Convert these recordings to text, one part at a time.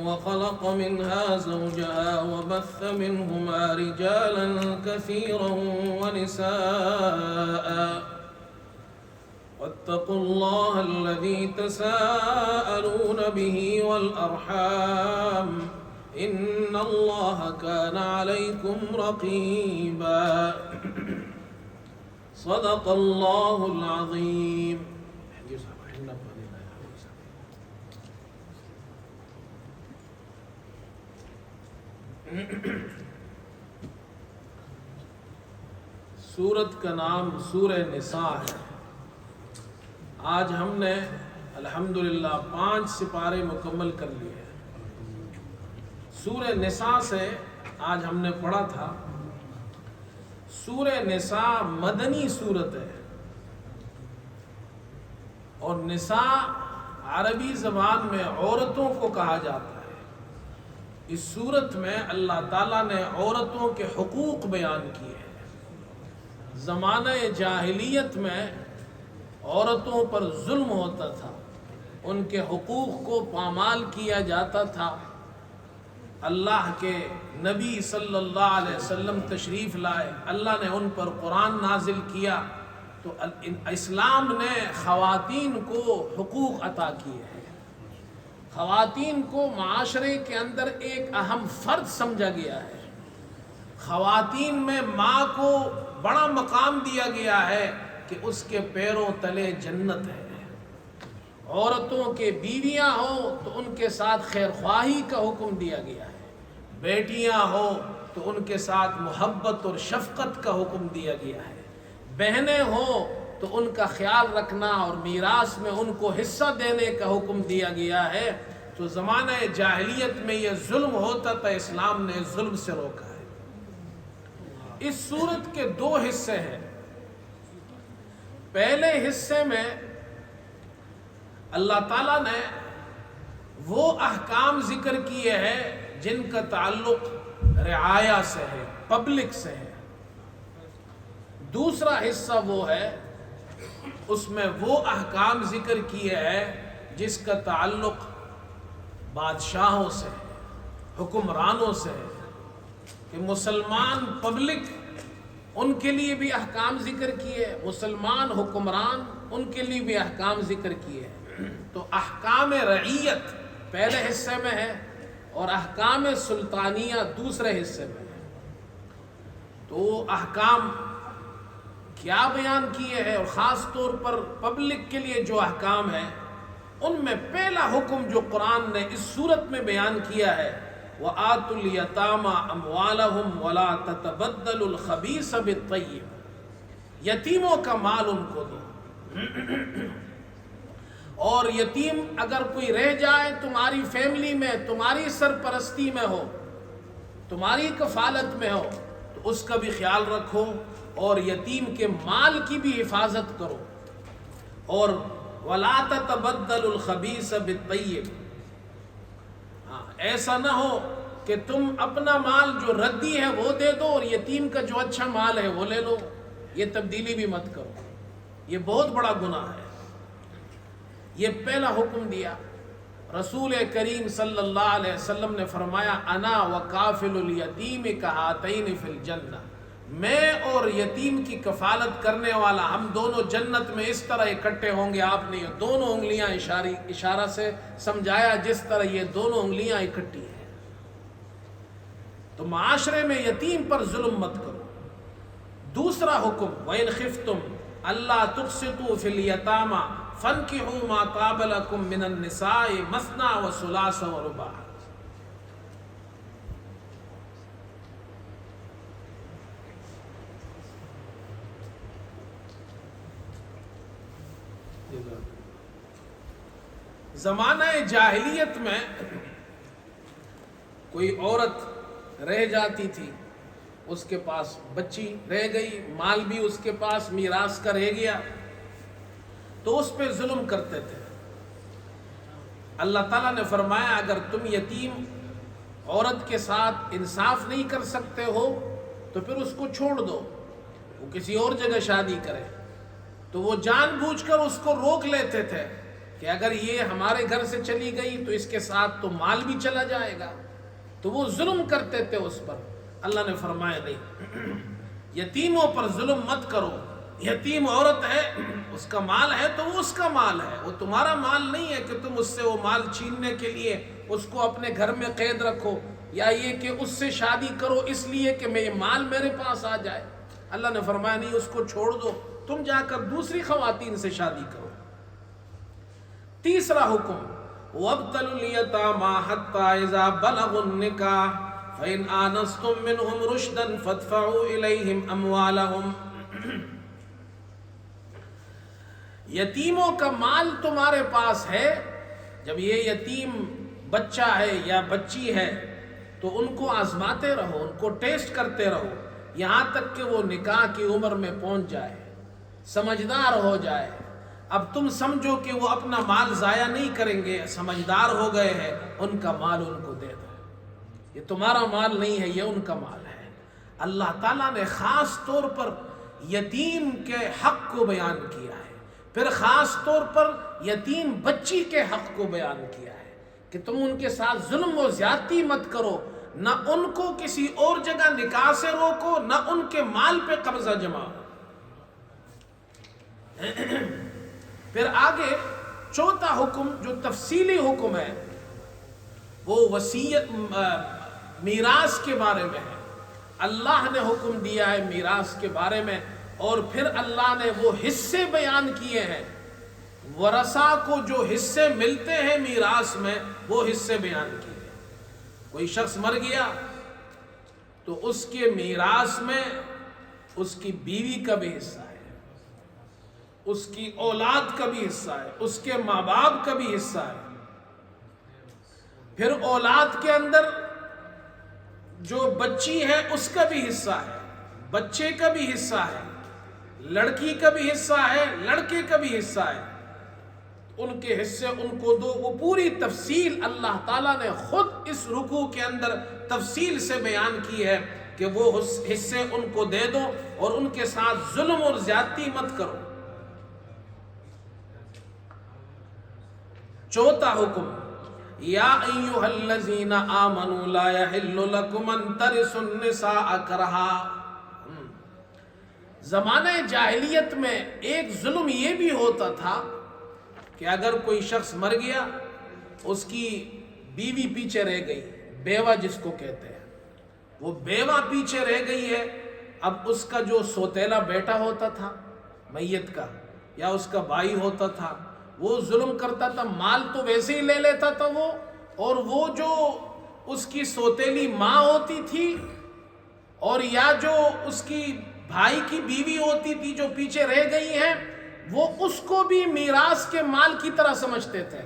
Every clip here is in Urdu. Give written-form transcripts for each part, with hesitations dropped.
وخلق منها زوجها وبث منهما رجالا كثيرا ونساء واتقوا الله الذي تساءلون به والأرحام إن الله كان عليكم رقيبا صدق الله العظيم. سورت کا نام سورہ نساء ہے. آج ہم نے الحمدللہ 5 سپارے مکمل کر لیے ہیں. سورہ نساء سے آج ہم نے پڑھا تھا. سورہ نساء مدنی سورت ہے اور نساء عربی زبان میں عورتوں کو کہا جاتا ہے. اس سورت میں اللہ تعالیٰ نے عورتوں کے حقوق بیان کیے ہیں. زمانہ جاہلیت میں عورتوں پر ظلم ہوتا تھا، ان کے حقوق کو پامال کیا جاتا تھا. اللہ کے نبی صلی اللہ علیہ وسلم تشریف لائے، اللہ نے ان پر قرآن نازل کیا تو اسلام نے خواتین کو حقوق عطا کیے ہیں. خواتین کو معاشرے کے اندر ایک اہم فرد سمجھا گیا ہے. خواتین میں ماں کو بڑا مقام دیا گیا ہے کہ اس کے پیروں تلے جنت ہے. عورتوں کے بیویاں ہوں تو ان کے ساتھ خیر خواہی کا حکم دیا گیا ہے. بیٹیاں ہوں تو ان کے ساتھ محبت اور شفقت کا حکم دیا گیا ہے. بہنیں ہوں تو ان کا خیال رکھنا اور میراث میں ان کو حصہ دینے کا حکم دیا گیا ہے. تو زمانہ جاہلیت میں یہ ظلم ہوتا تھا، اسلام نے ظلم سے روکا ہے. اس سورت کے 2 حصے ہیں. پہلے حصے میں اللہ تعالیٰ نے وہ احکام ذکر کیے ہیں جن کا تعلق رعایا سے ہے، پبلک سے ہے. دوسرا حصہ وہ ہے اس میں وہ احکام ذکر کیے ہیں جس کا تعلق بادشاہوں سے ہے، حکمرانوں سے ہے. کہ مسلمان پبلک ان کے لیے بھی احکام ذکر کیے، مسلمان حکمران ان کے لیے بھی احکام ذکر کیے. تو احکام رعیت پہلے حصے میں ہے اور احکام سلطانیہ دوسرے حصے میں ہے. تو احکام کیا بیان کیے ہیں اور خاص طور پر پبلک کے لیے جو احکام ہیں ان میں پہلا حکم جو قرآن نے اس صورت میں بیان کیا ہے وَآتُوا الْيَتَامَى أَمْوَالَهُمْ وَلَا تَتَبَدَّلُوا الْخَبِيثَ بِالطَّيِّبِ. یتیموں کا مال ان کو دو، اور یتیم اگر کوئی رہ جائے تمہاری فیملی میں، تمہاری سرپرستی میں ہو، تمہاری کفالت میں ہو تو اس کا بھی خیال رکھو اور یتیم کے مال کی بھی حفاظت کرو. اور وَلَا تَتَبَدَّلُوا الْخَبِيثَ بِالطَّيِّبِ. ایسا نہ ہو کہ تم اپنا مال جو ردی ہے وہ دے دو اور یتیم کا جو اچھا مال ہے وہ لے لو. یہ تبدیلی بھی مت کرو، یہ بہت بڑا گناہ ہے. یہ پہلا حکم دیا. رسول کریم صلی اللہ علیہ وسلم نے فرمایا انا وکافل الیتیم کہاتین فی الجنہ. میں اور یتیم کی کفالت کرنے والا ہم دونوں جنت میں اس طرح اکٹھے ہوں گے. آپ نے یہ دونوں انگلیاں اشارہ سے سمجھایا جس طرح یہ دونوں انگلیاں اکٹھی ہیں. تو معاشرے میں یتیم پر ظلم مت کرو. دوسرا حکم وَإِنْ خِفْتُمْ أَلَّا تُقْسِطُوا فِي الْيَتَامَى فَانْكِحُوا مَا طَابَ لَكُم مِّنَ النِّسَاءِ مَثْنَىٰ وَثُلَاثَ وَرُبَاعَ. زمانہ جاہلیت میں کوئی عورت رہ جاتی تھی، اس کے پاس بچی رہ گئی، مال بھی اس کے پاس میراث کا رہ گیا، تو اس پہ ظلم کرتے تھے. اللہ تعالیٰ نے فرمایا اگر تم یتیم عورت کے ساتھ انصاف نہیں کر سکتے ہو تو پھر اس کو چھوڑ دو، وہ کسی اور جگہ شادی کرے. تو وہ جان بوجھ کر اس کو روک لیتے تھے. کہ اگر یہ ہمارے گھر سے چلی گئی تو اس کے ساتھ تو مال بھی چلا جائے گا، تو وہ ظلم کرتے تھے اس پر۔ اللہ نے فرمایا نہیں، یتیموں پر ظلم مت کرو، یتیم عورت ہے، اس کا مال ہے تو وہ اس کا مال ہے، وہ تمہارا مال نہیں ہے کہ تم اس سے وہ مال چھیننے کے لیے اس کو اپنے گھر میں قید رکھو، یا یہ کہ اس سے شادی کرو اس لیے کہ یہ مال میرے پاس آ جائے۔ اللہ نے فرمایا نہیں، اس کو چھوڑ دو، تم جا کر دوسری خواتین سے شادی کرو۔ تیسرا حکم، وَابْتَلُوا الْيَتَامَىٰ حَتَّىٰ إِذَا بَلَغُوا النِّكَاحَ فَإِنْ آنَسْتُم مِّنْهُمْ رُشْدًا فَادْفَعُوا إِلَيْهِمْ أَمْوَالَهُمْ۔ یتیموں کا مال تمہارے پاس ہے، جب یہ یتیم بچہ ہے یا بچی ہے تو ان کو آزماتے رہو، ان کو ٹیسٹ کرتے رہو، یہاں تک کہ وہ نکاح کی عمر میں پہنچ جائے، سمجھدار ہو جائے۔ اب تم سمجھو کہ وہ اپنا مال ضائع نہیں کریں گے، سمجھدار ہو گئے ہیں، ان کا مال ان کو دے دو، یہ تمہارا مال نہیں ہے، یہ ان کا مال ہے۔ اللہ تعالیٰ نے خاص طور پر یتیم کے حق کو بیان کیا ہے، پھر خاص طور پر یتیم بچی کے حق کو بیان کیا ہے کہ تم ان کے ساتھ ظلم و زیادتی مت کرو، نہ ان کو کسی اور جگہ نکاح سے روکو، نہ ان کے مال پہ قبضہ جماؤ۔ پھر آگے چوتھا حکم جو تفصیلی حکم ہے وہ وصیت میراث کے بارے میں ہے۔ اللہ نے حکم دیا ہے میراث کے بارے میں، اور پھر اللہ نے وہ حصے بیان کیے ہیں، ورثہ کو جو حصے ملتے ہیں میراث میں وہ حصے بیان کیے ہیں۔ کوئی شخص مر گیا تو اس کے میراث میں اس کی بیوی کا بھی حصہ ہے، اس کی اولاد کا بھی حصہ ہے، اس کے ماں باپ کا بھی حصہ ہے، پھر اولاد کے اندر جو بچی ہے اس کا بھی حصہ ہے، بچے کا بھی حصہ ہے، لڑکی کا بھی حصہ ہے، لڑکے کا بھی حصہ ہے، ان کے حصے ان کو دو۔ وہ پوری تفصیل اللہ تعالیٰ نے خود اس رکوع کے اندر تفصیل سے بیان کی ہے کہ وہ حصے ان کو دے دو اور ان کے ساتھ ظلم اور زیادتی مت کرو۔ چوتھا حکم، یا ایھا الذین آمنوا لا یحل لکم ان ترثوا النساء کرہا۔ زمانہ جاہلیت میں ایک ظلم یہ بھی ہوتا تھا کہ اگر کوئی شخص مر گیا، اس کی بیوی پیچھے رہ گئی، بیوہ جس کو کہتے ہیں، وہ بیوہ پیچھے رہ گئی ہے، اب اس کا جو سوتیلا بیٹا ہوتا تھا میت کا، یا اس کا بھائی ہوتا تھا، وہ ظلم کرتا تھا، مال تو ویسے ہی لے لیتا تھا وہ، اور وہ جو اس کی سوتیلی ماں ہوتی تھی اور یا جو اس کی بھائی کی بیوی ہوتی تھی جو پیچھے رہ گئی ہیں، وہ اس کو بھی میراث کے مال کی طرح سمجھتے تھے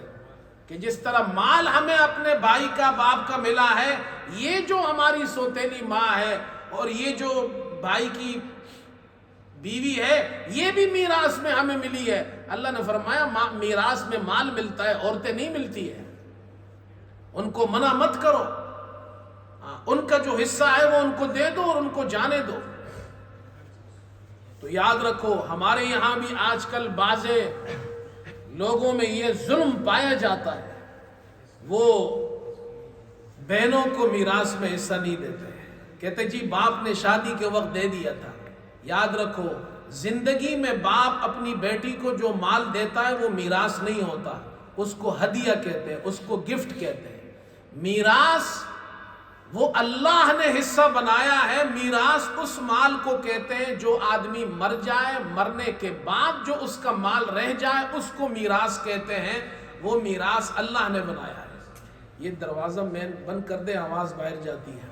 کہ جس طرح مال ہمیں اپنے بھائی کا باپ کا ملا ہے، یہ جو ہماری سوتیلی ماں ہے اور یہ جو بھائی کی بیوی ہے یہ بھی میراث میں ہمیں ملی ہے۔ اللہ نے فرمایا میراث میں مال ملتا ہے، عورتیں نہیں ملتی ہیں، ان کو منع مت کرو، ان کا جو حصہ ہے وہ ان کو دے دو اور ان کو جانے دو۔ تو یاد رکھو، ہمارے یہاں بھی آج کل بعض لوگوں میں یہ ظلم پایا جاتا ہے، وہ بہنوں کو میراث میں حصہ نہیں دیتے، کہتے جی باپ نے شادی کے وقت دے دیا تھا۔ یاد رکھو، زندگی میں باپ اپنی بیٹی کو جو مال دیتا ہے وہ میراث نہیں ہوتا، اس کو ہدیہ کہتے ہیں، اس کو گفٹ کہتے ہیں۔ میراث وہ اللہ نے حصہ بنایا ہے، میراث اس مال کو کہتے ہیں جو آدمی مر جائے، مرنے کے بعد جو اس کا مال رہ جائے اس کو میراث کہتے ہیں، وہ میراث اللہ نے بنایا ہے۔ یہ دروازہ مین بند کر دے، آواز باہر جاتی ہے،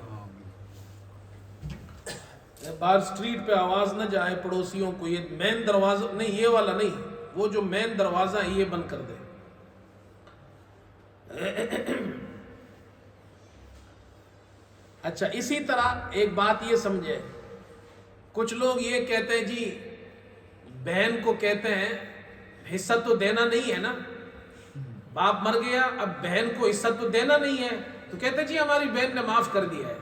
باہر سٹریٹ پہ آواز نہ جائے پڑوسیوں کو۔ یہ مین دروازہ نہیں، یہ والا نہیں، وہ جو مین دروازہ ہے یہ بند کر دے۔ اچھا، اسی طرح ایک بات یہ سمجھے، کچھ لوگ یہ کہتے ہیں جی بہن کو کہتے ہیں حصہ تو دینا نہیں ہے نا، باپ مر گیا اب بہن کو حصہ تو دینا نہیں ہے، تو کہتے ہیں جی ہماری بہن نے معاف کر دیا ہے۔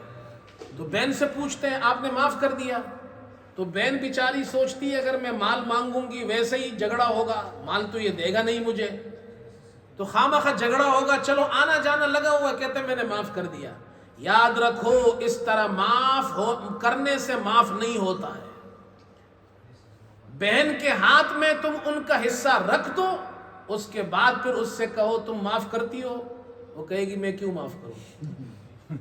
تو بہن سے پوچھتے ہیں آپ نے معاف کر دیا؟ تو بہن بیچاری سوچتی ہے اگر میں مال مانگوں گی ویسے ہی جھگڑا ہوگا، مال تو یہ دے گا نہیں مجھے، تو خامخواہ جھگڑا ہوگا، چلو آنا جانا لگا ہوا، کہتے میں نے معاف کر دیا۔ یاد رکھو اس طرح معاف کرنے سے معاف نہیں ہوتا ہے۔ بہن کے ہاتھ میں تم ان کا حصہ رکھ دو، اس کے بعد پھر اس سے کہو تم معاف کرتی ہو، وہ کہے گی میں کیوں معاف کروں،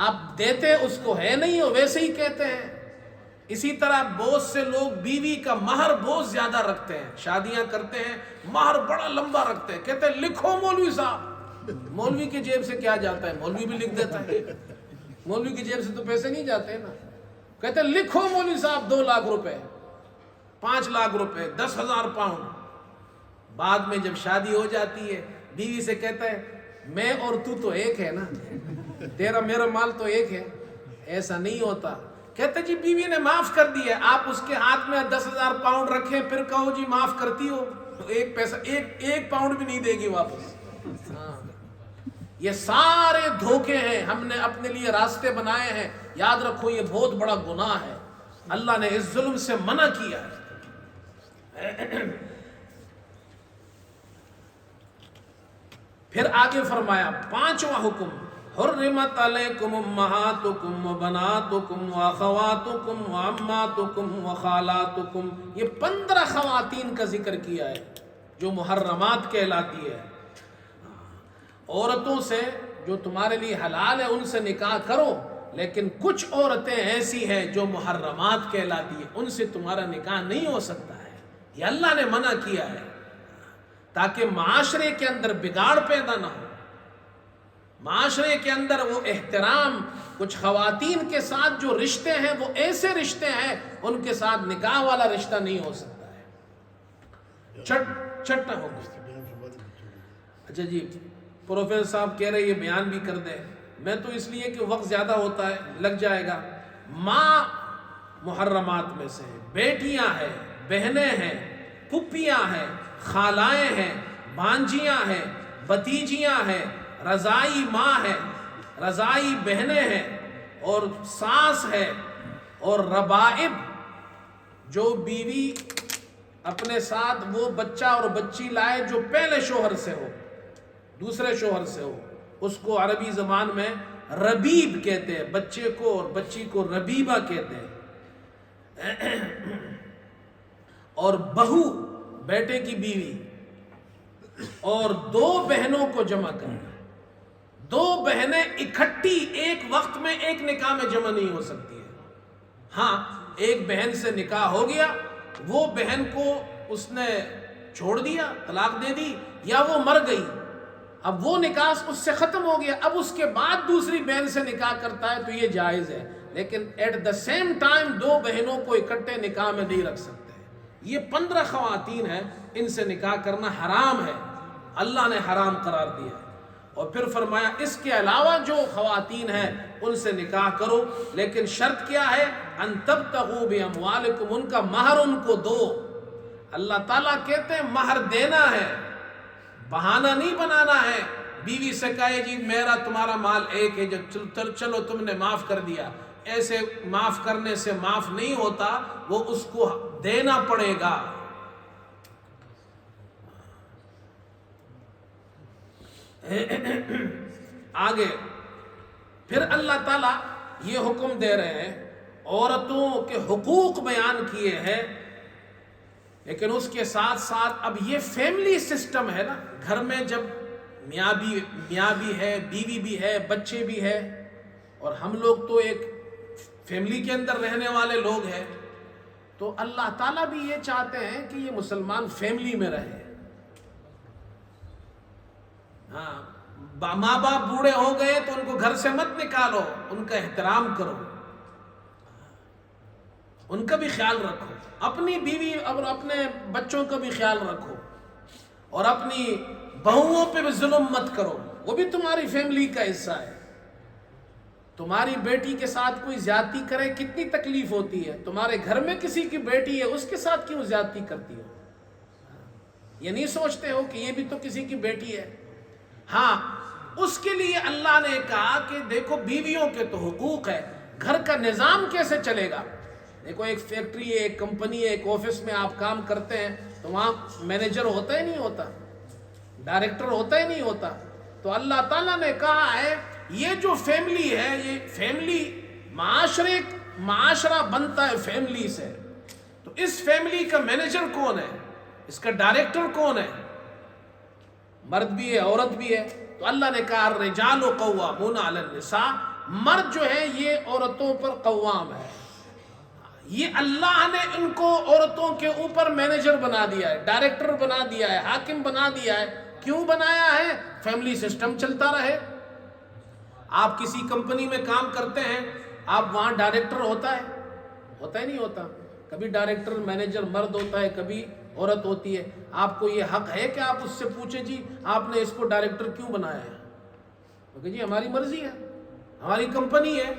آپ دیتے اس کو ہے نہیں ہو، ویسے ہی کہتے ہیں۔ اسی طرح بہت سے لوگ بیوی کا مہر بہت زیادہ رکھتے ہیں، شادیاں کرتے ہیں مہر بڑا لمبا رکھتے ہیں، کہتے ہیں لکھو مولوی صاحب۔ مولوی کی جیب سے کیا جاتا ہے، مولوی بھی لکھ دیتا ہے، مولوی کی جیب سے تو پیسے نہیں جاتے نا۔ کہتے ہیں لکھو مولوی صاحب 2 لاکھ روپے، 5 لاکھ روپے، 10,000 پاؤنڈ۔ بعد میں جب شادی ہو جاتی ہے بیوی سے کہتا ہے میں اور تو ایک ہے نا، تیرا میرا مال تو ایک ہے۔ ایسا نہیں ہوتا۔ کہتے جی بیوی نے معاف کر دی ہے، آپ اس کے ہاتھ میں 10,000 پاؤنڈ رکھیں پھر کہو جی معاف کرتی ہو، ایک پیسہ ایک پاؤنڈ بھی نہیں دے گی واپس۔ یہ سارے دھوکے ہیں، ہم نے اپنے لیے راستے بنائے ہیں۔ یاد رکھو یہ بہت بڑا گناہ ہے، اللہ نے اس ظلم سے منع کیا ہے۔ پھر آگے فرمایا 5واں حکم، حرمت علیکم امہاتکم وبناتکم واخواتکم وعماتکم وخالاتکم۔ یہ 15 خواتین کا ذکر کیا ہے جو محرمات کہلاتی ہے۔ عورتوں سے جو تمہارے لیے حلال ہے ان سے نکاح کرو، لیکن کچھ عورتیں ایسی ہیں جو محرمات کہلاتی ہیں، ان سے تمہارا نکاح نہیں ہو سکتا ہے۔ یہ اللہ نے منع کیا ہے تاکہ معاشرے کے اندر بگاڑ پیدا نہ ہو، معاشرے کے اندر وہ احترام۔ کچھ خواتین کے ساتھ جو رشتے ہیں وہ ایسے رشتے ہیں ان کے ساتھ نکاح والا رشتہ نہیں ہو سکتا ہے۔ چھٹا ہو گیا۔ اچھا جی پروفیسر صاحب کہہ رہے یہ بیان بھی کر دیں، میں تو اس لیے کہ وقت زیادہ ہوتا ہے لگ جائے گا۔ ماں محرمات میں سے ہے، بیٹیاں ہیں، بہنیں ہیں، پھپھیاں ہیں، خالائیں ہیں، بھانجیاں ہیں، بھتیجیاں ہیں، رضائی ماں ہے، رضائی بہنیں ہیں، اور ساس ہے، اور ربائب جو بیوی اپنے ساتھ وہ بچہ اور بچی لائے جو پہلے شوہر سے ہو، دوسرے شوہر سے ہو، اس کو عربی زبان میں ربیب کہتے ہیں، بچے کو اور بچی کو ربیبہ کہتے ہیں۔ اور بہو بیٹے کی بیوی، اور 2 بہنوں کو جمع کرنا۔ 2 بہنیں اکٹھی ایک وقت میں ایک نکاح میں جمع نہیں ہو سکتی ہے۔ ہاں ایک بہن سے نکاح ہو گیا، وہ بہن کو اس نے چھوڑ دیا، طلاق دے دی، یا وہ مر گئی، اب وہ نکاح اس سے ختم ہو گیا، اب اس کے بعد دوسری بہن سے نکاح کرتا ہے تو یہ جائز ہے، لیکن ایٹ دا سیم ٹائم 2 بہنوں کو اکٹھے نکاح میں نہیں رکھ سکتے۔ یہ 15 خواتین ہیں، ان سے نکاح کرنا حرام ہے، اللہ نے حرام قرار دیا ہے۔ اور پھر فرمایا اس کے علاوہ جو خواتین ہیں ان سے نکاح کرو، لیکن شرط کیا ہے؟ ان تبتغوا باموالکم، ان کا مہر ان کو دو۔ اللہ تعالیٰ کہتے ہیں مہر دینا ہے، بہانہ نہیں بنانا ہے۔ بیوی سے کہے جی میرا تمہارا مال ایک ہے، جو چلو تم نے معاف کر دیا، ایسے معاف کرنے سے معاف نہیں ہوتا، وہ اس کو دینا پڑے گا۔ آگے پھر اللہ تعالیٰ یہ حکم دے رہے ہیں، عورتوں کے حقوق بیان کیے ہیں، لیکن اس کے ساتھ ساتھ اب یہ فیملی سسٹم ہے نا، گھر میں جب میاں بھی ہے، بیوی بھی ہے، بچے بھی ہے، اور ہم لوگ تو ایک فیملی کے اندر رہنے والے لوگ ہیں، تو اللہ تعالیٰ بھی یہ چاہتے ہیں کہ یہ مسلمان فیملی میں رہے۔ ہاں ماں باپ بوڑھے ہو گئے تو ان کو گھر سے مت نکالو، ان کا احترام کرو، ان کا بھی خیال رکھو، اپنی بیوی اور اپنے بچوں کا بھی خیال رکھو، اور اپنی بہوؤں پہ بھی ظلم مت کرو، وہ بھی تمہاری فیملی کا حصہ ہے۔ تمہاری بیٹی کے ساتھ کوئی زیادتی کرے کتنی تکلیف ہوتی ہے، تمہارے گھر میں کسی کی بیٹی ہے اس کے ساتھ کیوں زیادتی کرتی ہو؟ یہ نہیں سوچتے ہو کہ یہ بھی تو کسی کی بیٹی ہے؟ ہاں اس کے لیے اللہ نے کہا کہ دیکھو بیویوں کے تو حقوق ہے، گھر کا نظام کیسے چلے گا؟ دیکھو ایک فیکٹری ہے، ایک کمپنی ہے، ایک آفس میں آپ کام کرتے ہیں تو وہاں مینیجر ہوتا ہے نہیں ہوتا؟ ڈائریکٹر ہوتا ہی نہیں ہوتا. تو اللہ تعالیٰ نے کہا ہے یہ جو فیملی ہے، یہ فیملی معاشرہ بنتا ہے فیملی سے. تو اس فیملی کا مینیجر کون ہے، اس کا ڈائریکٹر کون ہے؟ مرد بھی ہے، عورت بھی ہے. تو اللہ نے کہا الرجال قوامون علی النساء، مرد جو ہے یہ عورتوں پر قوام ہے. یہ اللہ نے ان کو عورتوں کے اوپر مینیجر بنا دیا ہے، ڈائریکٹر بنا دیا ہے، حاکم بنا دیا ہے. کیوں بنایا ہے؟ فیملی سسٹم چلتا رہے. آپ کسی کمپنی میں کام کرتے ہیں، آپ وہاں ڈائریکٹر ہوتا ہی نہیں ہوتا. کبھی ڈائریکٹر مینیجر مرد ہوتا ہے، کبھی عورت ہوتی ہے. آپ کو یہ حق ہے کہ آپ اس سے پوچھیں جی آپ نے اس کو ڈائریکٹر کیوں بنایا ہے؟ کیونکہ جی ہماری مرضی ہے، ہماری کمپنی ہے،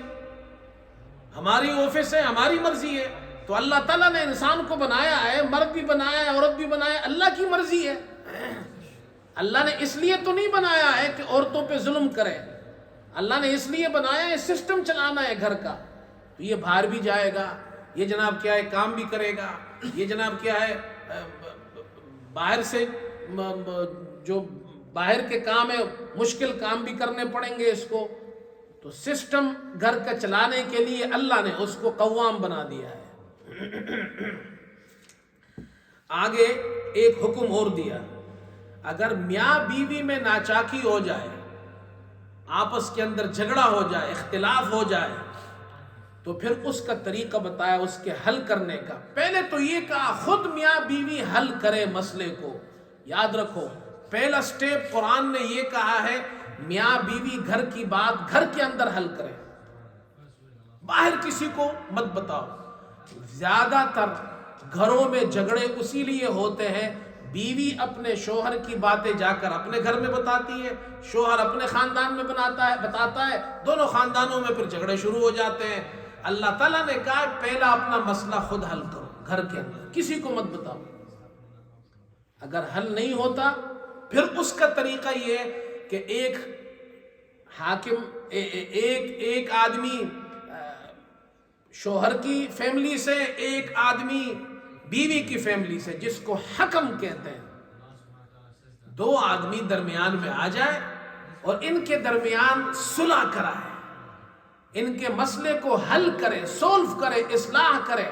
ہماری آفس ہے، ہماری مرضی ہے. تو اللہ تعالیٰ نے انسان کو بنایا ہے، مرد بھی بنایا ہے، عورت بھی بنایا ہے، اللہ کی مرضی ہے. اللہ نے اس لیے تو نہیں بنایا ہے کہ عورتوں پہ ظلم کرے. اللہ نے اس لیے بنایا ہے سسٹم چلانا ہے گھر کا. تو یہ باہر بھی جائے گا، یہ جناب کیا ہے کام بھی کرے گا، یہ جناب کیا ہے باہر سے جو باہر کے کام ہے مشکل کام بھی کرنے پڑیں گے اس کو. تو سسٹم گھر کا چلانے کے لیے اللہ نے اس کو قوام بنا دیا ہے. آگے ایک حکم اور دیا، اگر میاں بیوی میں ناچاکی ہو جائے، آپس کے اندر جھگڑا ہو جائے، اختلاف ہو جائے، تو پھر اس کا طریقہ بتایا اس کے حل کرنے کا. پہلے تو یہ کہا خود میاں بیوی حل کرے مسئلے کو. یاد رکھو پہلا سٹیپ قرآن نے یہ کہا ہے میاں بیوی گھر کی بات گھر کے اندر حل کرے، باہر کسی کو مت بتاؤ. زیادہ تر گھروں میں جھگڑے اسی لیے ہوتے ہیں، بیوی اپنے شوہر کی باتیں جا کر اپنے گھر میں بتاتی ہے، شوہر اپنے خاندان میں بتاتا ہے، دونوں خاندانوں میں پھر جھگڑے شروع ہو جاتے ہیں. اللہ تعالیٰ نے کہا پہلا اپنا مسئلہ خود حل کرو گھر کے اندر، کسی کو مت بتاؤ. اگر حل نہیں ہوتا پھر اس کا طریقہ یہ کہ ایک حاکم ایک آدمی شوہر کی فیملی سے، ایک آدمی بیوی کی فیملی سے، جس کو حکم کہتے ہیں، دو آدمی درمیان میں آ جائے اور ان کے درمیان صلح کرائے، ان کے مسئلے کو حل کرے، سولف کرے، اصلاح کرے.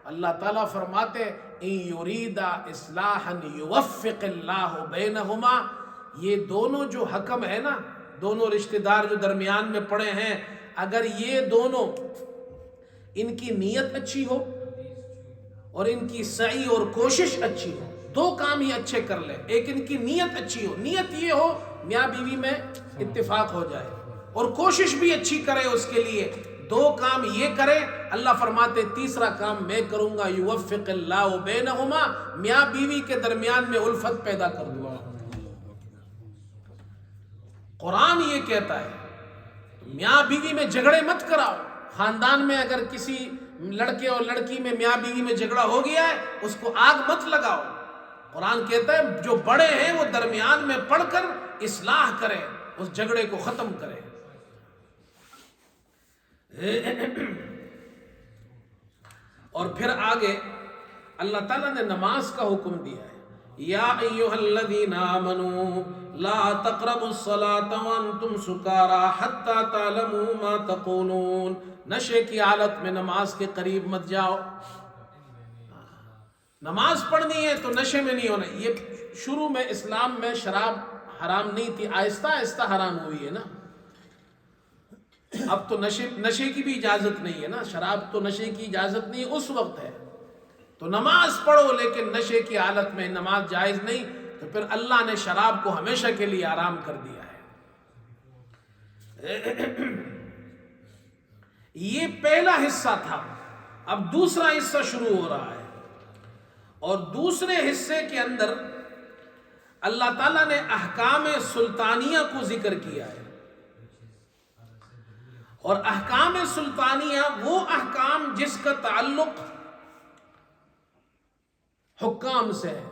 اللہ تعالیٰ فرماتے ان یریدا اصلاحا یوفق اللہ بینہما. یہ دونوں جو حکم ہے نا، دونوں رشتہ دار جو درمیان میں پڑے ہیں، اگر یہ دونوں ان کی نیت اچھی ہو اور ان کی سعی اور کوشش اچھی ہو، دو کام ہی اچھے کر لے. ایک ان کی نیت اچھی ہو، نیت یہ ہو میاں بیوی میں اتفاق ہو جائے، اور کوشش بھی اچھی کرے اس کے لیے. دو کام یہ کرے، اللہ فرماتے تیسرا کام میں کروں گا، یوفق اللہ بینہما، میاں بیوی کے درمیان میں الفت پیدا کر دوں گا. قرآن یہ کہتا ہے میاں بیوی میں جھگڑے مت کراؤ. خاندان میں اگر کسی لڑکے اور لڑکی میں میاں بیوی میں جھگڑا ہو گیا ہے، اس کو آگ مت لگاؤ. قرآن کہتا ہے جو بڑے ہیں وہ درمیان میں پڑھ کر اصلاح کریں، اس جھگڑے کو ختم کریں. اور پھر آگے اللہ تعالیٰ نے نماز کا حکم دیا ہے، یا ایھا الذین آمنوا لا تقربوا الصلاة وانتم سکارى حتى تعلموا ما تقولون. نشے کی حالت میں نماز کے قریب مت جاؤ. نماز پڑھنی ہے تو نشے میں نہیں ہونا. یہ شروع میں اسلام میں شراب حرام نہیں تھی، آہستہ آہستہ حرام ہوئی ہے نا. اب تو نشے کی بھی اجازت نہیں ہے نا، شراب تو نشے کی اجازت نہیں اس وقت ہے. تو نماز پڑھو لیکن نشے کی حالت میں نماز جائز نہیں. تو پھر اللہ نے شراب کو ہمیشہ کے لیے حرام کر دیا ہے. یہ پہلا حصہ تھا. اب دوسرا حصہ شروع ہو رہا ہے، اور دوسرے حصے کے اندر اللہ تعالیٰ نے احکام سلطانیہ کو ذکر کیا ہے. اور احکام سلطانیہ وہ احکام جس کا تعلق حکام سے ہے،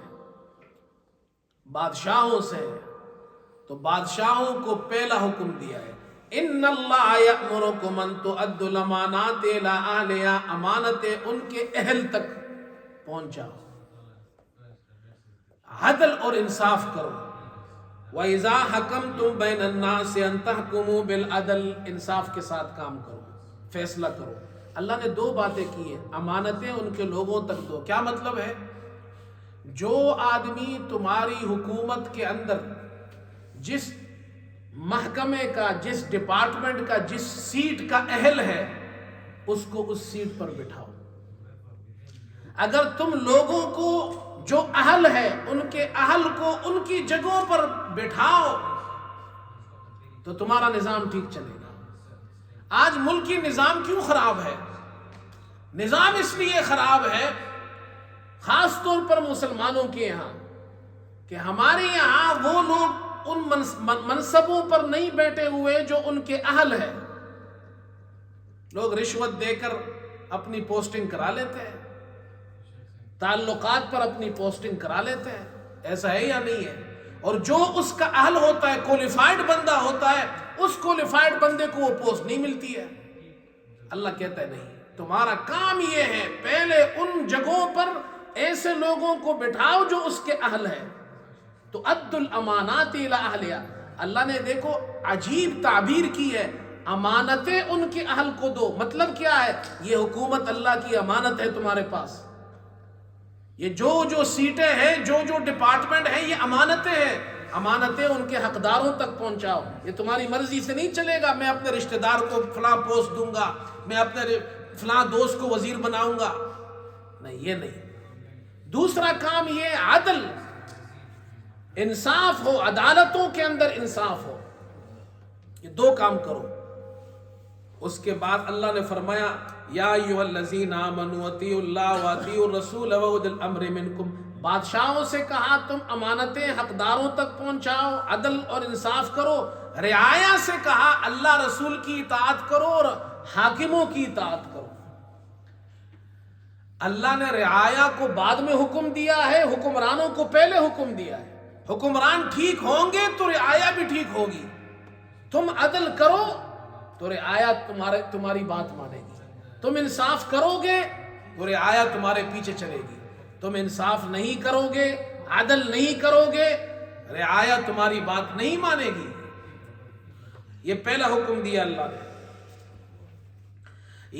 بادشاہوں سے ہے. تو بادشاہوں کو پہلا حکم دیا ہے، ان اللہ یأمرکم ان تؤدوا الامانات الی اہلہا. امانتیں ان کے اہل تک پہنچاؤ، عدل اور انصاف کرو. وَإِذَا حَكَمْتُمْ بَيْنَ النَّاسِ أَن تَحْكُمُوا بِالْعَدْلِ، انصاف کے ساتھ کام کرو، فیصلہ کرو۔ اللہ نے دو باتیں کی ہیں، امانتیں ان کے لوگوں تک دو۔ کیا مطلب ہے؟ جو آدمی تمہاری حکومت کے اندر جس محکمے کا، جس ڈپارٹمنٹ کا، جس سیٹ کا اہل ہے، اس کو اس سیٹ پر بٹھاؤ۔ اگر تم لوگوں کو جو اہل ہے ان کے اہل کو ان کی جگہوں پر بٹھاؤ تو تمہارا نظام ٹھیک چلے گا۔ آج ملکی نظام کیوں خراب ہے؟ نظام اس لیے خراب ہے، خاص طور پر مسلمانوں کے یہاں، کہ ہمارے یہاں وہ لوگ ان منصبوں پر نہیں بیٹھے ہوئے جو ان کے اہل ہیں۔ لوگ رشوت دے کر اپنی پوسٹنگ کرا لیتے ہیں، تعلقات پر اپنی پوسٹنگ کرا لیتے ہیں، ایسا ہے یا نہیں ہے؟ اور جو اس کا اہل ہوتا ہے، کوالیفائڈ بندہ ہوتا ہے، اس کوالیفائڈ بندے کو وہ پوسٹ نہیں ملتی ہے۔ اللہ کہتا ہے نہیں، تمہارا کام یہ ہے پہلے ان جگہوں پر ایسے لوگوں کو بٹھاؤ جو اس کے اہل ہیں۔ تو ادُّ الامانات الی اہلہا، اللہ نے دیکھو عجیب تعبیر کی ہے، امانتیں ان کے اہل کو دو۔ مطلب کیا ہے؟ یہ حکومت اللہ کی امانت ہے تمہارے پاس، یہ جو سیٹیں ہیں، جو ڈپارٹمنٹ ہیں، یہ امانتیں ہیں، امانتیں ان کے حقداروں تک پہنچاؤ۔ یہ تمہاری مرضی سے نہیں چلے گا، میں اپنے رشتہ دار کو فلاں پوسٹ دوں گا، میں اپنے فلاں دوست کو وزیر بناؤں گا، نہیں، یہ نہیں۔ دوسرا کام یہ عدل، انصاف ہو، عدالتوں کے اندر انصاف ہو، یہ دو کام کرو۔ اس کے بعد اللہ نے فرمایا یا ایھا الذین آمنوا اطیعوا اللہ واطیعوا الرسول واولی الامر منکم، بادشاہوں سے کہا تم امانتیں حقداروں تک پہنچاؤ، عدل اور انصاف کرو۔ رعایا سے کہا اللہ رسول کی اطاعت کرو اور حاکموں کی اطاعت کرو۔ اللہ نے رعایا کو بعد میں حکم دیا ہے، حکمرانوں کو پہلے حکم دیا ہے۔ حکمران ٹھیک ہوں گے تو رعایا بھی ٹھیک ہوگی۔ تم عدل کرو تو رعایا تمہاری بات مانے گی، تم انصاف کرو گے تو رعایا تمہارے پیچھے چلے گی، تم انصاف نہیں کرو گے، عدل نہیں کرو گے، رعایا تمہاری بات نہیں مانے گی۔ یہ پہلا حکم دیا اللہ نے،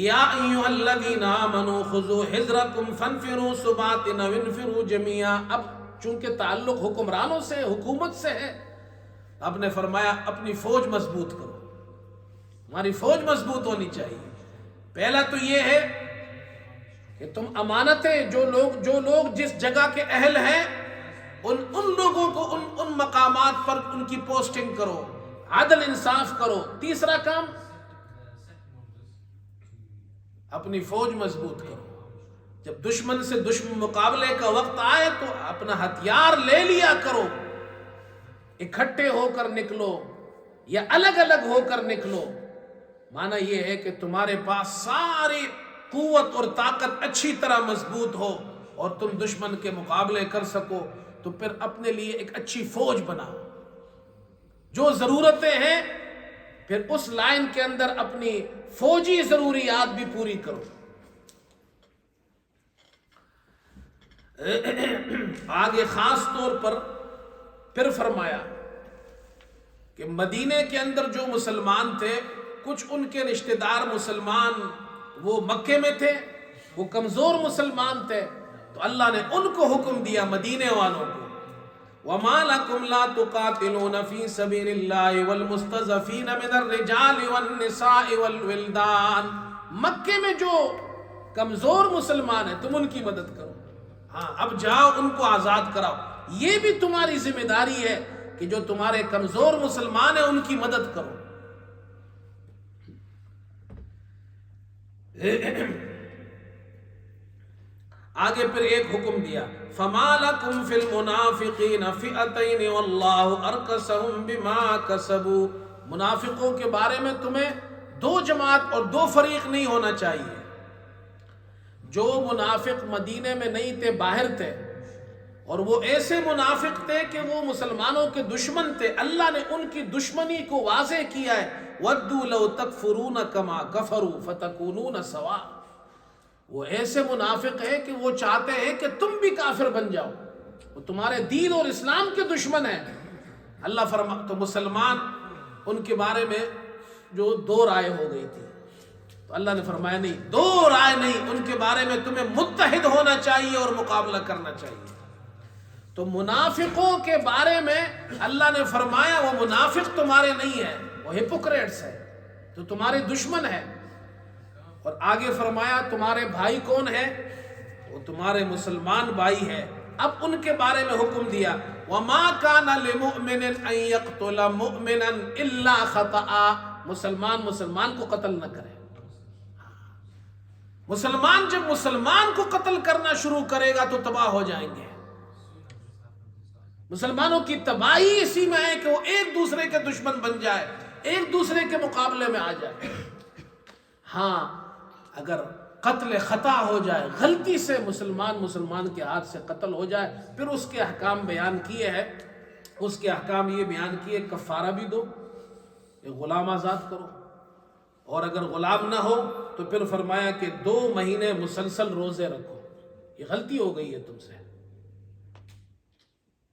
یا ایھا الذین آمنوا خذوا حذرکم فانفروا ثبات او انفروا جمیعا۔ اب چونکہ تعلق حکمرانوں سے، حکومت سے ہے، اب نے فرمایا اپنی فوج مضبوط کرو، ہماری فوج مضبوط ہونی چاہیے۔ پہلا تو یہ ہے کہ تم امانتیں، جو لوگ جس جگہ کے اہل ہیں، ان لوگوں کو ان مقامات پر ان کی پوسٹنگ کرو، عدل انصاف کرو۔ تیسرا کام، اپنی فوج مضبوط کرو۔ جب دشمن سے مقابلے کا وقت آئے تو اپنا ہتھیار لے لیا کرو، اکٹھے ہو کر نکلو یا الگ الگ ہو کر نکلو۔ معنی یہ ہے کہ تمہارے پاس ساری قوت اور طاقت اچھی طرح مضبوط ہو اور تم دشمن کے مقابلے کر سکو، تو پھر اپنے لیے ایک اچھی فوج بناؤ۔ جو ضرورتیں ہیں پھر اس لائن کے اندر اپنی فوجی ضروریات بھی پوری کرو۔ آگے خاص طور پر پھر فرمایا کہ مدینے کے اندر جو مسلمان تھے، کچھ ان کے رشتہ دار مسلمان وہ مکے میں تھے، وہ کمزور مسلمان تھے، تو اللہ نے ان کو حکم دیا، مدینے والوں کو، وَمَا لَكُمْ لَا تُقَاتِلُونَ فِي سَبِيلِ اللَّهِ وَالْمُسْتَضْعَفِينَ مِنَ الرِّجَالِ وَالنِّسَاءِ وَالْوِلْدَانِ۔ مکے میں جو کمزور مسلمان ہیں تم ان کی مدد کرو، ہاں اب جاؤ ان کو آزاد کراؤ۔ یہ بھی تمہاری ذمہ داری ہے کہ جو تمہارے کمزور مسلمان ہیں ان کی مدد کرو۔ آگے پھر ایک حکم دیا، فَمَا لَكُمْ فِي الْمُنَافِقِينَ فِئَتَيْنِ وَاللَّهُ أَرْكَسَهُمْ بِمَا كَسَبُوا۔ منافقوں کے بارے میں تمہیں دو جماعت اور دو فریق نہیں ہونا چاہیے۔ جو منافق مدینے میں نہیں تھے، باہر تھے، اور وہ ایسے منافق تھے کہ وہ مسلمانوں کے دشمن تھے، اللہ نے ان کی دشمنی کو واضح کیا ہے، وَدُّوا لَوْ تَكْفُرُونَ كَمَا كَفَرُوا فَتَكُونُونَ سَوَاءً۔ وہ ایسے منافق ہیں کہ وہ چاہتے ہیں کہ تم بھی کافر بن جاؤ، وہ تمہارے دین اور اسلام کے دشمن ہیں، اللہ تو مسلمان ان کے بارے میں جو 2 رائے ہو گئی تھی، تو اللہ نے فرمایا نہیں، 2 رائے نہیں، ان کے بارے میں تمہیں متحد ہونا چاہیے اور مقابلہ کرنا چاہیے۔ تو منافقوں کے بارے میں اللہ نے فرمایا وہ منافق تمہارے نہیں ہے، وہ ہپوکریٹس ہے، تو تمہارے دشمن ہے۔ اور آگے فرمایا تمہارے بھائی کون ہے؟ وہ تمہارے مسلمان بھائی ہے۔ اب ان کے بارے میں حکم دیا وَمَا كَانَ لِمُؤْمِنٍ أَن يَقْتُلَ مُؤْمِنًا إِلَّا خَطَأً، مسلمان کو قتل نہ کرے۔ مسلمان جب مسلمان کو قتل کرنا شروع کرے گا تو تباہ ہو جائیں گے۔ مسلمانوں کی تباہی اسی میں ہے کہ وہ ایک دوسرے کے دشمن بن جائے، ایک دوسرے کے مقابلے میں آ جائے۔ ہاں اگر قتل خطا ہو جائے، غلطی سے مسلمان کے ہاتھ سے قتل ہو جائے، پھر اس کے احکام بیان کیے ہیں۔ اس کے احکام یہ بیان کیے کفارہ بھی دو، ایک غلام آزاد کرو، اور اگر غلام نہ ہو تو پھر فرمایا کہ 2 مہینے مسلسل روزے رکھو۔ یہ غلطی ہو گئی ہے تم سے،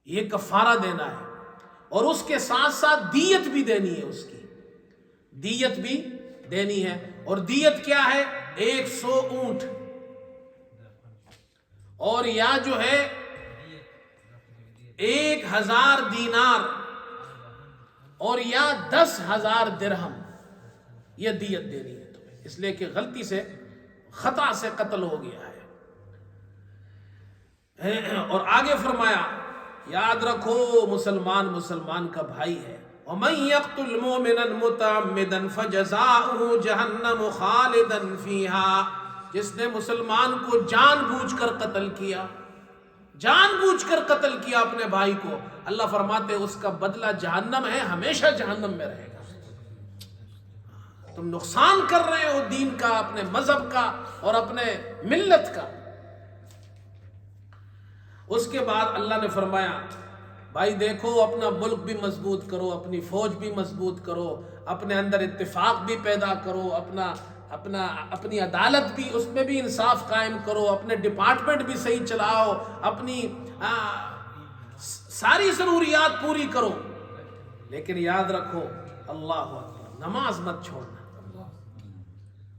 یہ کفارہ دینا ہے، اور اس کے ساتھ ساتھ دیت بھی دینی ہے، اس کی دیت بھی دینی ہے۔ اور دیت کیا ہے؟ 100 اونٹ، اور یا جو ہے 1000 دینار، اور یا 10,000 درہم، یہ دیت دینی ہے تمہیں، اس لیے کہ غلطی سے خطا سے قتل ہو گیا ہے۔ اور آگے فرمایا یاد رکھو مسلمان کا بھائی ہے۔ وَمَن يَقْتُلْ مُؤْمِنًا مُتَعَمِّدًا فَجَزَاؤُهُ جَهَنَّمُ خَالِدًا فِيهَا، جس نے مسلمان کو جان بوجھ کر قتل کیا، جان بوجھ کر قتل کیا اپنے بھائی کو، اللہ فرماتے اس کا بدلہ جہنم ہے، ہمیشہ جہنم میں رہے گا۔ تم نقصان کر رہے ہو دین کا، اپنے مذہب کا اور اپنے ملت کا۔ اس کے بعد اللہ نے فرمایا بھائی دیکھو اپنا ملک بھی مضبوط کرو، اپنی فوج بھی مضبوط کرو، اپنے اندر اتفاق بھی پیدا کرو، اپنی عدالت بھی، اس میں بھی انصاف قائم کرو، اپنے ڈپارٹمنٹ بھی صحیح چلاؤ، اپنی ساری ضروریات پوری کرو، لیکن یاد رکھو اللہ اکبر، نماز مت چھوڑنا۔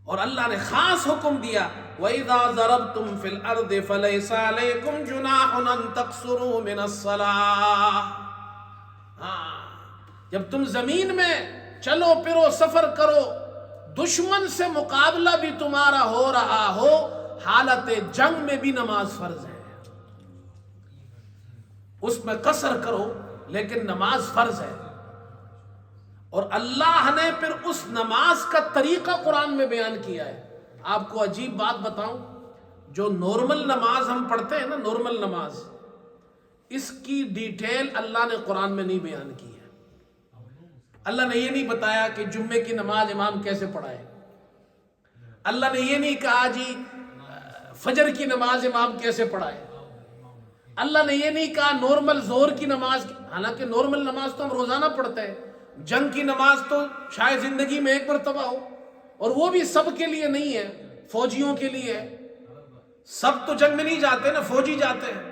اور اللہ نے خاص حکم دیا وَإِذَا ضَرَبْتُمْ فِي الْأَرْضِ فَلَيْسَ عَلَيْكُمْ جُنَاحٌ أَن تَقْصُرُوا مِنَ الصَّلَاةِ، جب تم زمین میں چلو پھرو، سفر کرو، دشمن سے مقابلہ بھی تمہارا ہو رہا ہو، حالت جنگ میں بھی نماز فرض ہے، اس میں قصر کرو لیکن نماز فرض ہے۔ اور اللہ نے پھر اس نماز کا طریقہ قرآن میں بیان کیا ہے۔ آپ کو عجیب بات بتاؤں، جو نارمل نماز ہم پڑھتے ہیں نا، نارمل نماز، اس کی ڈیٹیل اللہ نے قرآن میں نہیں بیان کی ہے۔ اللہ نے یہ نہیں بتایا کہ جمعے کی نماز امام کیسے پڑھائے، اللہ نے یہ نہیں کہا جی فجر کی نماز امام کیسے پڑھائے، اللہ نے یہ نہیں کہا نارمل ظہر کی نماز، حالانکہ نارمل نماز تو ہم روزانہ پڑھتے ہیں، جنگ کی نماز تو شاید زندگی میں ایک مرتبہ ہو، اور وہ بھی سب کے لیے نہیں ہے، فوجیوں کے لیے ہے، سب تو جنگ میں نہیں جاتے نا، فوجی جاتے ہیں،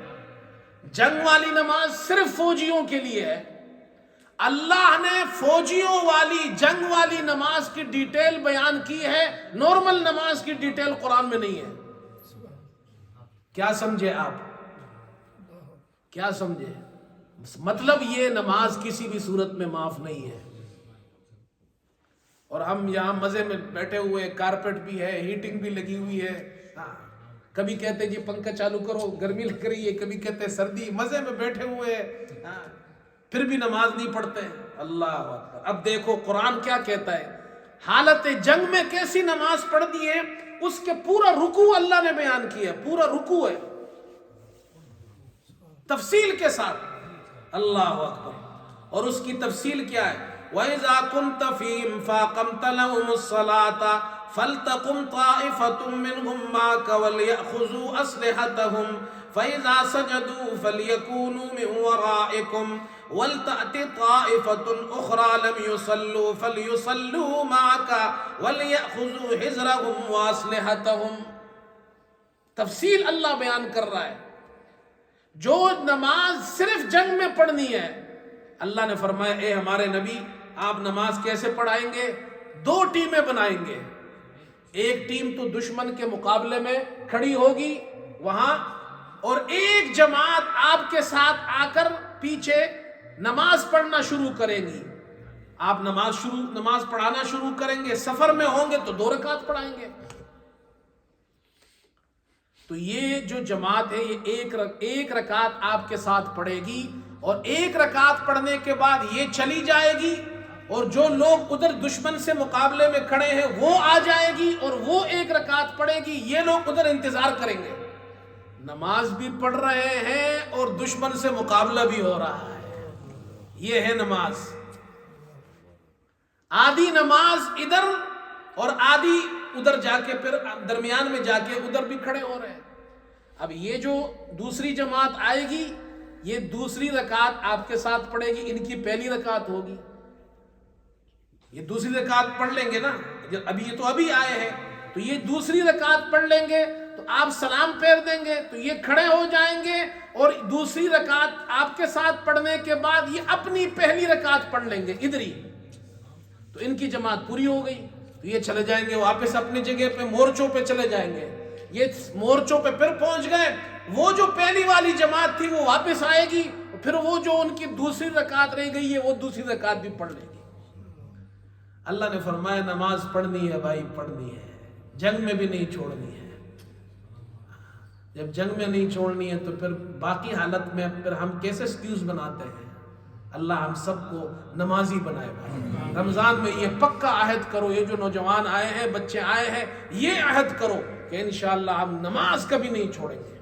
جنگ والی نماز صرف فوجیوں کے لیے ہے۔ اللہ نے فوجیوں والی جنگ والی نماز کی ڈیٹیل بیان کی ہے، نارمل نماز کی ڈیٹیل قرآن میں نہیں ہے۔ کیا سمجھے آپ؟ کیا سمجھے؟ مطلب یہ نماز کسی بھی صورت میں معاف نہیں ہے۔ اور ہم یہاں مزے میں بیٹھے ہوئے، کارپیٹ بھی ہے، ہیٹنگ بھی لگی ہوئی ہے، کبھی کہتے جی پنکھا چالو کرو گرمی لگ رہی ہے، کبھی کہتے سردی، مزے میں بیٹھے ہوئے، پھر بھی نماز نہیں پڑھتے۔ اللہ اکبر۔ اب دیکھو قرآن کیا کہتا ہے، حالت جنگ میں کیسی نماز پڑھ دی ہے، اس کے پورا رکوع اللہ نے بیان کیا، پورا رکوع ہے تفصیل کے ساتھ۔ اللہ اکبر۔ اور اس کی تفصیل کیا ہے؟ وَإِذَا كُنْتَ فِيهِمْ فَأَقَمْتَ لَهُمُ الصَّلَاةَ فَلْتَقُمْ طَائِفَةٌ مِّنْهُمْ مَعَكَ وَلْيَأْخُذُوا أَسْلِحَتَهُمْ فَإِذَا سَجَدُوا فَلْيَكُونُوا مِنْ وَرَائِكُمْ وَلْتَأْتِ طَائِفَةٌ أُخْرَى لَمْ يُصَلُّوا فَلْيُصَلُّوا مَعَكَ وَلْيَأْخُذُوا حِذْرَهُمْ وَأَسْلِحَتَهُمْ۔ تفصیل اللہ بیان کر رہا ہے۔ جو نماز صرف جنگ میں پڑھنی ہے، اللہ نے فرمایا اے ہمارے نبی آپ نماز کیسے پڑھائیں گے؟ 2 ٹیمیں بنائیں گے، ایک ٹیم تو دشمن کے مقابلے میں کھڑی ہوگی وہاں، اور ایک جماعت آپ کے ساتھ آ کر پیچھے نماز پڑھنا شروع کرے گی۔ آپ نماز پڑھانا شروع کریں گے، سفر میں ہوں گے تو 2 رکعت پڑھائیں گے۔ تو یہ جو جماعت ہے یہ ایک رکعت آپ کے ساتھ پڑھے گی، اور 1 رکعت پڑھنے کے بعد یہ چلی جائے گی، اور جو لوگ ادھر دشمن سے مقابلے میں کھڑے ہیں وہ آ جائے گی اور وہ 1 رکعت پڑھے گی، یہ لوگ ادھر انتظار کریں گے۔ نماز بھی پڑھ رہے ہیں اور دشمن سے مقابلہ بھی ہو رہا ہے، یہ ہے نماز۔ آدھی نماز ادھر اور آدھی ادھر جا کے پھر درمیان میں جا کے ادھر بھی کھڑے ہو رہے ہیں۔ اب یہ جو دوسری جماعت آئے گی یہ دوسری رکعت آپ کے ساتھ پڑھے گی، ان کی پہلی رکعت ہوگی، یہ دوسری رکعت پڑھ لیں گے نا، یہ تو ابھی آئے ہیں، تو یہ دوسری رکعت پڑھ لیں گے تو آپ سلام پھیر دیں گے تو یہ کھڑے ہو جائیں گے، اور دوسری رکعت آپ کے ساتھ پڑھنے کے بعد یہ اپنی پہلی رکعت پڑھ لیں گے ادھر ہی، تو ان کی جماعت پوری ہو گئی، تو یہ چلے جائیں گے واپس اپنی جگہ پہ، مورچوں پہ چلے جائیں گے۔ یہ مورچوں پہ پھر پہنچ گئے، وہ جو پہلی والی جماعت تھی وہ واپس آئے گی، پھر وہ جو ان کی دوسری رکعت رہ گئی ہے وہ دوسری رکعت بھی پڑھ لے گی۔ اللہ نے فرمایا نماز پڑھنی ہے بھائی، پڑھنی ہے، جنگ میں بھی نہیں چھوڑنی ہے۔ جب جنگ میں نہیں چھوڑنی ہے تو پھر باقی حالت میں پھر ہم کیسے ایکسکیوز بناتے ہیں؟ اللہ ہم سب کو نمازی بنائے بھائی۔ رمضان میں یہ پکا عہد کرو، یہ جو نوجوان آئے ہیں، بچے آئے ہیں، یہ عہد کرو کہ انشاءاللہ ہم نماز کبھی نہیں چھوڑیں گے۔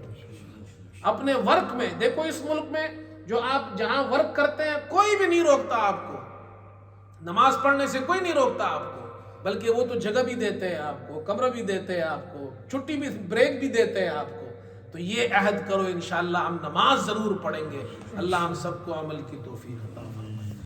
اپنے ورک میں دیکھو، اس ملک میں جو آپ جہاں ورک کرتے ہیں کوئی بھی نہیں روکتا آپ کو، نماز پڑھنے سے کوئی نہیں روکتا آپ کو، بلکہ وہ تو جگہ بھی دیتے ہیں آپ کو، کمرہ بھی دیتے ہیں آپ کو، چھٹی بھی، بریک بھی دیتے ہیں آپ کو۔ تو یہ عہد کرو انشاءاللہ ہم نماز ضرور پڑھیں گے۔ اللہ ہم سب کو عمل کی توفیق عطا فرمائے۔